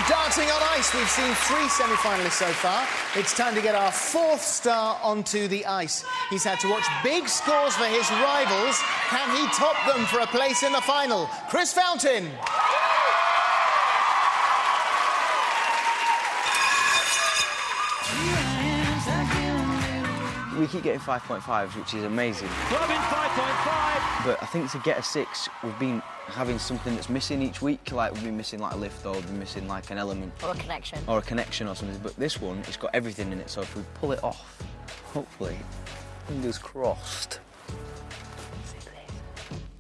Dancing on ice, we've seen 3 semi-finalists so far. It's time to get our 4th star onto the ice. He's had to watch big scores for his rivals. Can he top them for a place in the final? Chris Frankie. We keep getting 5.5s, which is amazing. Robin, 5.5. But I think to get a 6, we've been having something that's missing each week. Like, we've been missing, like, a lift, or we've been missing, like, an element. Or a connection. Or a connection or something. But this one, it's got everything in it, so if we pull it off, hopefully, fingers crossed.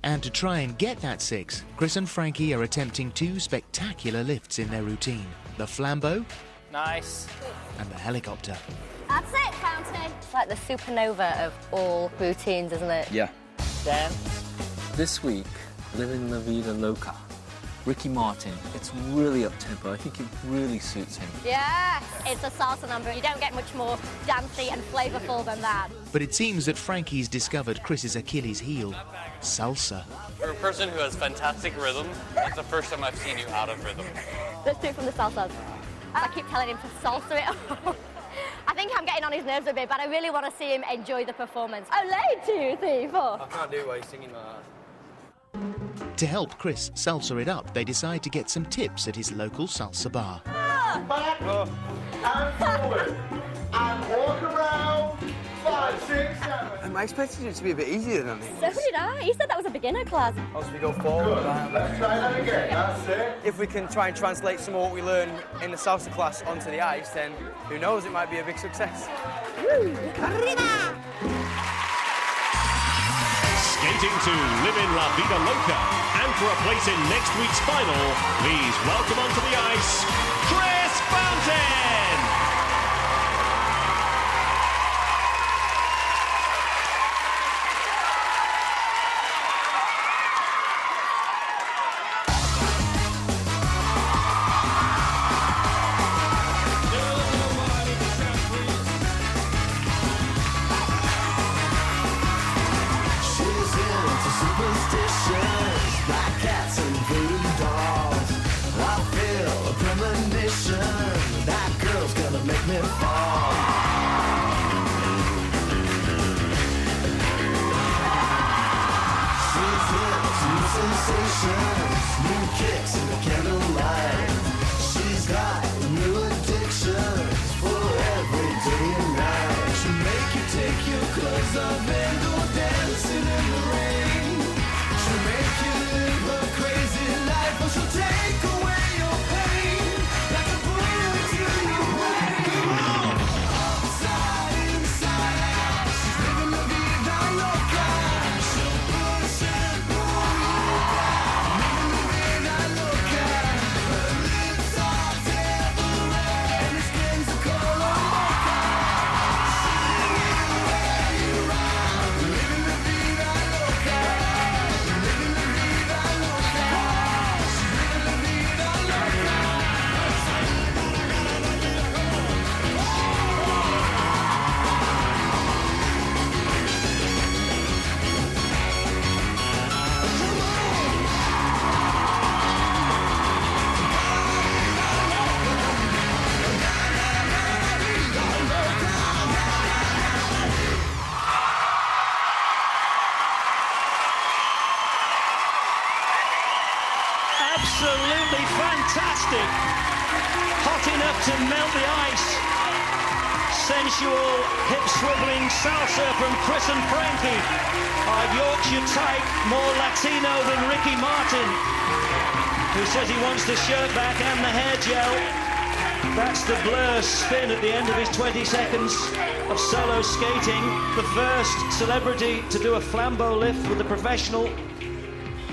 And to try and get that 6, Chris and Frankie are attempting 2 spectacular lifts in their routine. The flambeau. Nice. And the helicopter. That's it, Fountain. It's like the supernova of all routines, isn't it? Yeah. Dan? This week, Living La Vida Loca. Ricky Martin. It's really up-tempo. I think it really suits him. Yes! It's a salsa number. You don't get much more dancey and flavourful than that. But it seems that Frankie's discovered Chris's Achilles heel, salsa. For a person who has fantastic rhythm, it's the first time I've seen you out of rhythm. Let's do it from the salsas. I keep telling him to salsa it. I think I'm getting on his nerves a bit, but I really want to see him enjoy the performance. Oh, late, 2, 3, 4. I can't do it while you're singing like that. To help Chris salsa it up, they decide to get some tips at his local salsa bar. Back and forward. And walk around. 5, 6, 7. I expected it to be a bit easier than this. So did I. He said that was a beginner class. As we go forward. Let's try that again. That's it. If we can try and translate some of what we learn in the salsa class onto the ice, then who knows, it might be a big success. Skating to Living La Vida Loca, and for a place in next week's final, please welcome onto the ice, Chris Frankie! New kicks in the candlelight. She's got new addictions for every day and night. She'll make you take your clothes off and go dancing in the rain. She'll make you live a crazy life, but she'll take away your pain like a bullet to your brain. Come on! Upside, inside out. She's living la vida loca. She'll push and pull you down. Living la vida loca. Her lips are devil red and her skin's a color mocha. She'll wear you round. Living la vida loca. Living la vida loca. She's living la vida loca. Absolutely fantastic. Hot enough to melt the ice. Sensual, hip-swiveling salsa from Chris and Frankie. Our Yorkshire type, more Latino than Ricky Martin, who says he wants the shirt back and the hair gel. That's the blur spin at the end of his 20 seconds of solo skating. The first celebrity to do a flambeau lift with a professional.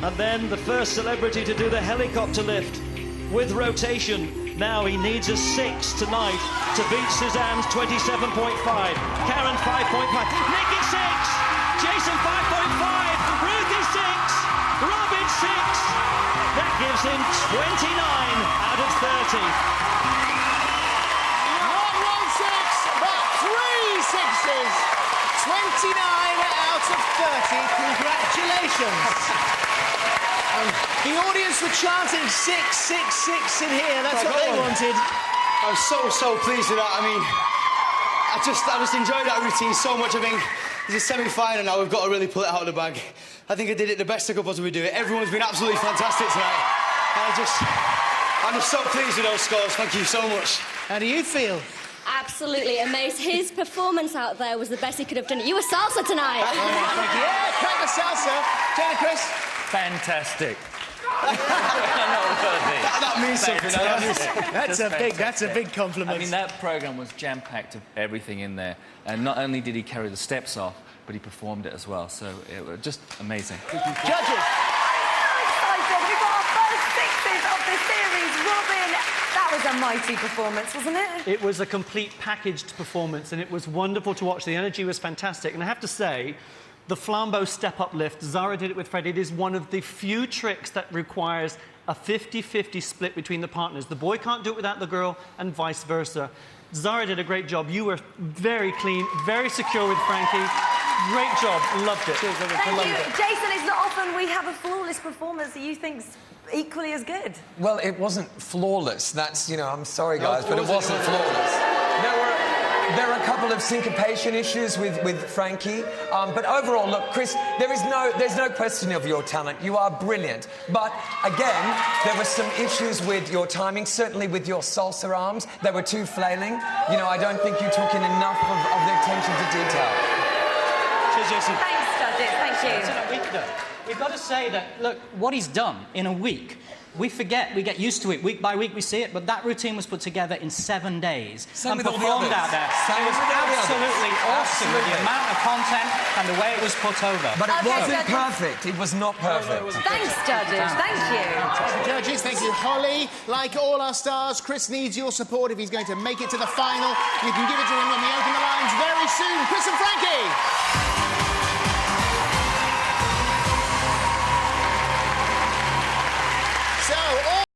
And then the first celebrity to do the helicopter lift with rotation. Now he needs a 6 tonight to beat Suzanne's 27.5. Karen 5.5. Nikki 6. Jason 5.5. Ruthie 6. Robin 6. That gives him 29 out of 30. Not 1 6, but 3 6s. 29 out of 30. Congratulations. The audience were chanting 6, 6, 6 in here. That's what they wanted. I was so pleased with that. I mean, I just enjoyed that routine so much. I think it's a semi-final now. We've got to really pull it out of the bag. I think I did it the best I could possibly do it. Everyone's been absolutely fantastic tonight. I'm just so pleased with those scores. Thank you so much. How do you feel? Absolutely amazed. His performance out there was the best he could have done. You were salsa tonight. Thank you. Yeah, crack the salsa. Jenna, Chris? Fantastic. That means something. That's a big compliment. I mean, that programme was jam-packed of everything in there. And not only did he carry the steps off, but he performed it as well. So it was just amazing. Judges. Excited. We've got our first 6s of the series. Robin, that was a mighty performance, wasn't it? It was a complete packaged performance, and it was wonderful to watch. The energy was fantastic. And I have to say, the flambeau step-up lift, Zara did it with Fred. It is one of the few tricks that requires a 50-50 split between the partners. The boy can't do it without the girl, and vice versa. Zara did a great job. You were very clean, very secure with Frankie. Great job. Loved it. Thank you. Jason, it's not often we have a flawless performance that you think's equally as good. Well, it wasn't flawless. That's, you know, I'm sorry, guys, but it wasn't flawless. There were a couple of syncopation issues with Frankie, but overall, look, Chris, there's no question of your talent. You are brilliant. But again, there were some issues with your timing, certainly with your salsa arms. They were too flailing. You know, I don't think you took in enough of the attention to detail. Cheers, Jason. Thanks, judges. Thank you. We've got to say that, look, what he's done in a week, we forget, we get used to it. Week by week we see it, but that routine was put together in 7 days. Same and with all the performed others. out there. Same It was with all the others. absolutely awesome with the Absolutely. amount of content and the way it was put over. But it Okay, wasn't judges. perfect. It was not perfect. Thanks, judges. Thank you. Judges, thank you. Holly, like all our stars, Chris needs your support if he's going to make it to the final. You can give it to him when we open the lines very soon. Chris and Frankie!